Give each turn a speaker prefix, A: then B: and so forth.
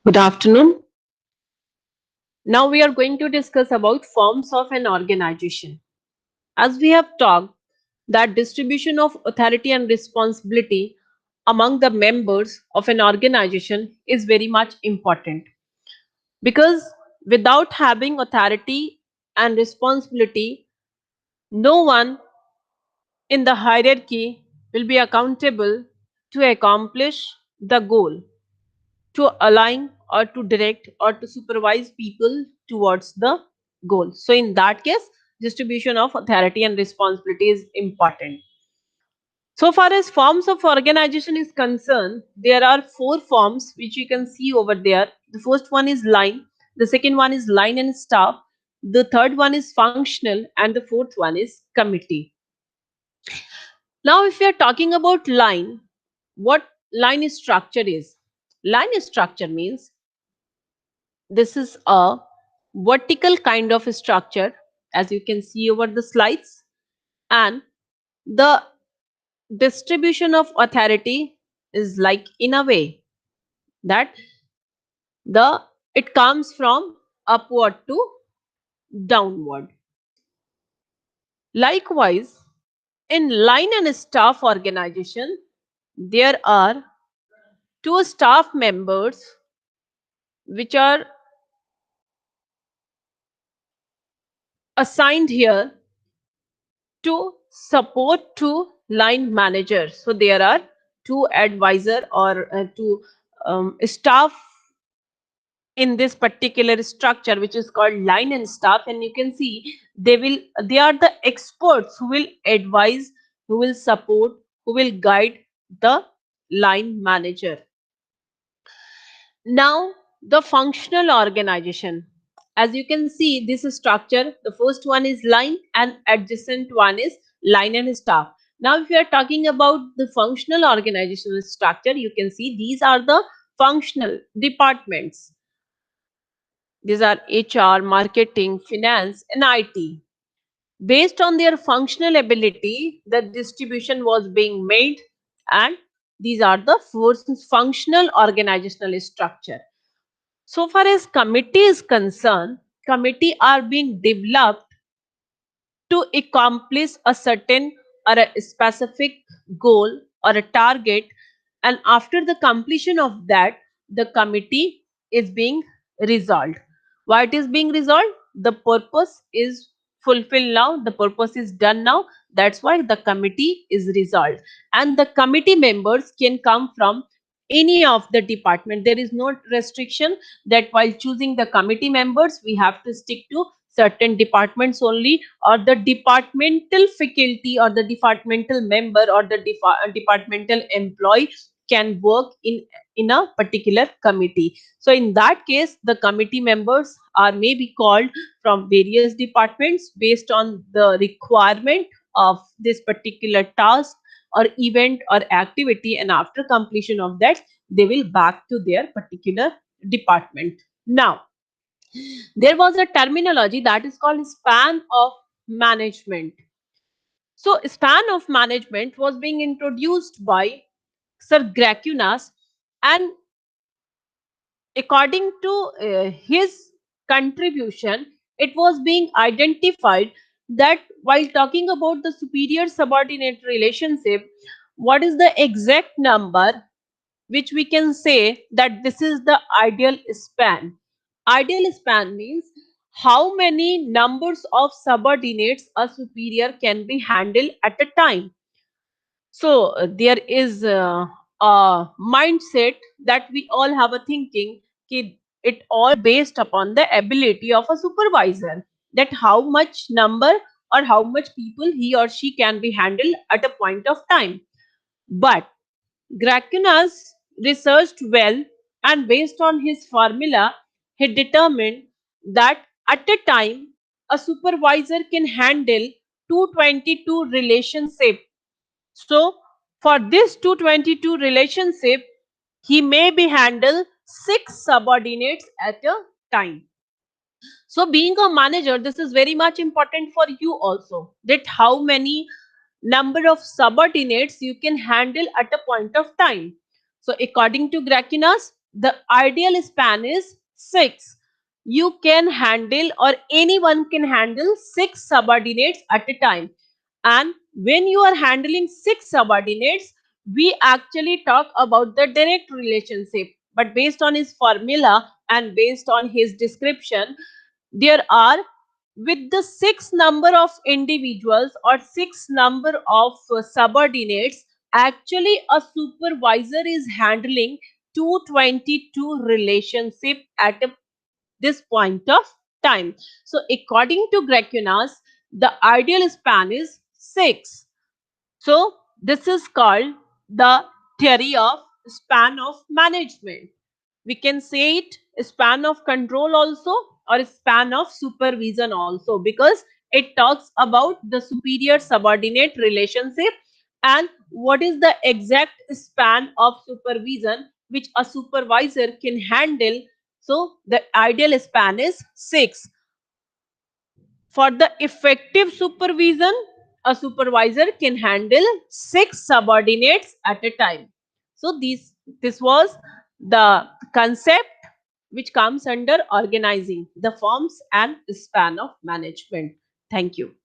A: Good afternoon. Now we are going to discuss about forms of an organization. As we have talked that distribution of authority and responsibility among the members of an organization is very much important because without having authority and responsibility, no one in the hierarchy will be accountable to accomplish the goal, to align or to direct or to supervise people towards the goal. So in that case, distribution of authority and responsibility is important. So far as forms of organization is concerned, there are four forms which you can see over there. The first one is line, the second one is line and staff, the third one is functional, and the fourth one is committee. Now if we are talking about line, what line structure is? Line structure means this is a vertical kind of structure, as you can see over the slides, and the distribution of authority is like in a way that the it comes from upward to downward. Likewise, in line and staff organization, there are two staff members which are assigned here to support to line manager. So there are two advisor or two staff in this particular structure which is called line and staff, and you can see they are the experts who will advise, who will support, who will guide the line manager. Now, the functional organization. As you can see, this structure, the first one is line and adjacent one is line and staff. Now, if you are talking about the functional organizational structure, you can see these are the functional departments. These are HR, marketing, finance, and IT. Based on their functional ability, the distribution was being made, and these are the four functional organizational structure. So far as committee is concerned, committee are being developed to accomplish a certain or a specific goal or a target, and after the completion of that, the committee is being resolved. Why it is being resolved? The purpose is fulfilled now, the purpose is done now, that's why the committee is resolved. And the committee members can come from any of the department. There is no restriction that while choosing the committee members we have to stick to certain departments only, or the departmental faculty or the departmental member or the departmental employee can work in a particular committee. So in that case, the committee members are maybe called from various departments based on the requirement of this particular task or event or activity, and after completion of that they will back to their particular department. Now, there was a terminology that is called span of management. So span of management was being introduced by Sir Gracunas, and according to his contribution, it was being identified that while talking about the superior subordinate relationship, what is the exact number which we can say that this is the ideal span. Ideal span means how many numbers of subordinates a superior can be handled at a time. So there is a mindset that we all have a thinking ki it all based upon the ability of a supervisor, that how much number or how much people he or she can be handled at a point of time. But Gracunas researched well, and based on his formula, he determined that at a time a supervisor can handle 222 relationship. So for this 222 relationship, he may be handle 6 subordinates at a time. So being a manager, this is very much important for you also, that how many number of subordinates you can handle at a point of time. So according to Gracunas, the ideal span is 6. You can handle, or anyone can handle, 6 subordinates at a time. And when you are handling 6 subordinates, we actually talk about the direct relationship. But based on his formula and based on his description, there are, with the 6 number of individuals or 6 number of subordinates, actually a supervisor is handling 222 relationship at this point of time. So according to Grecunas, the ideal span is 6. So this is called the theory of span of management. We can say it span of control also, or span of supervision also, because it talks about the superior subordinate relationship and what is the exact span of supervision which a supervisor can handle. So the ideal span is 6. For the effective supervision, a supervisor can handle 6 subordinates at a time. So this was the concept which comes under organizing the forms and span of management. Thank you.